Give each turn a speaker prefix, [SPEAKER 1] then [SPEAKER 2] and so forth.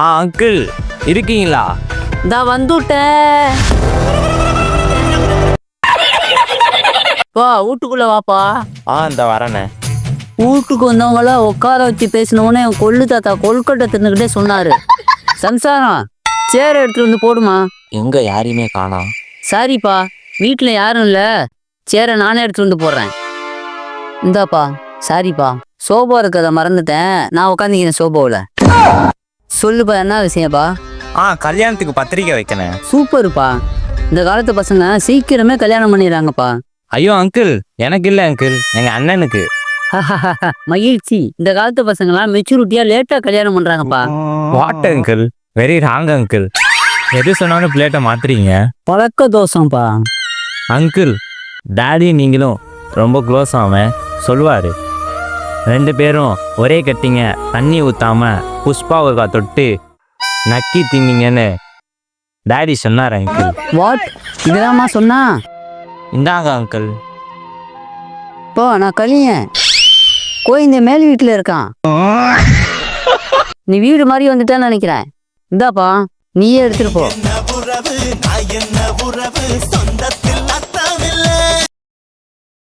[SPEAKER 1] Uncle இருக்கீங்களா?
[SPEAKER 2] நான் வந்துட்டேன். வா வீட்டுக்குள்ள வாப்பா.
[SPEAKER 1] இந்த வரேண்ணே.
[SPEAKER 2] வீட்டுக்கு வந்தவங்கள உட்கார வச்சு பேசினோடனே கொள்ளு தாத்தா கொழுக்கட்டை தின்னுக்கிட்டே சொன்னாரு, சம்சாரம் சேர் எடுத்துட்டு வந்து போடுமா.
[SPEAKER 1] எங்க யாரையுமே காணோம்.
[SPEAKER 2] சாரிப்பா, வீட்டுல யாரும் இல்ல, சேரை நானே எடுத்துட்டு வந்து போடுறேன். இந்தாப்பா. சாரிப்பா, சோபா இருக்கிறத மறந்துட்டேன், நான் உட்காந்துக்கிறேன் சோபாவில். சொல்லுப்பா, என்ன விஷயம்ப்பா?
[SPEAKER 1] கல்யாணத்துக்கு பத்திரிக்கை வைக்கணும்.
[SPEAKER 2] சூப்பருப்பா, இந்த காலத்து பசங்க சீக்கிரமே கல்யாணம் பண்ணிடுறாங்கப்பா.
[SPEAKER 1] ஐயோ அங்கிள், எனக்கு இல்லை அங்கிள், எங்க அண்ணனுக்கு.
[SPEAKER 2] மகிழ்ச்சி. இந்த காலத்து பசங்களாம் மெச்சூரிட்டியா லேட்டா கல்யாணம் பண்றாங்கப்பா.
[SPEAKER 1] What uncle, very wrong uncle. எது சொன்னாலும் பிளேட்டை மாத்துறீங்க.
[SPEAKER 2] பழக்க தோஷம்ப்பா.
[SPEAKER 1] அங்கிள், டாடி நீங்களும் ரொம்ப க்ளோஸ் ஆகாம சொல்லுவாரு, 2 பேரும் ஒரே கட்டிங்க தண்ணி ஊத்தாம புஷ்பாவுக்கா தொட்டு நக்கி தின்னீங்கன்னு டாடி சொன்னார் அங்கிள்.
[SPEAKER 2] வாட், இதெல்லாமா சொன்னா?
[SPEAKER 1] இந்தாங்க அங்கிள்.
[SPEAKER 2] போ, நான் கலியன் கோயிந்த மேல் வீட்டுல இருக்கான். நீ வீடு மாதிரி வந்துட்டேன்னு நினைக்கிறேன். இந்தாப்பா, நீயே எடுத்துட்டு போ.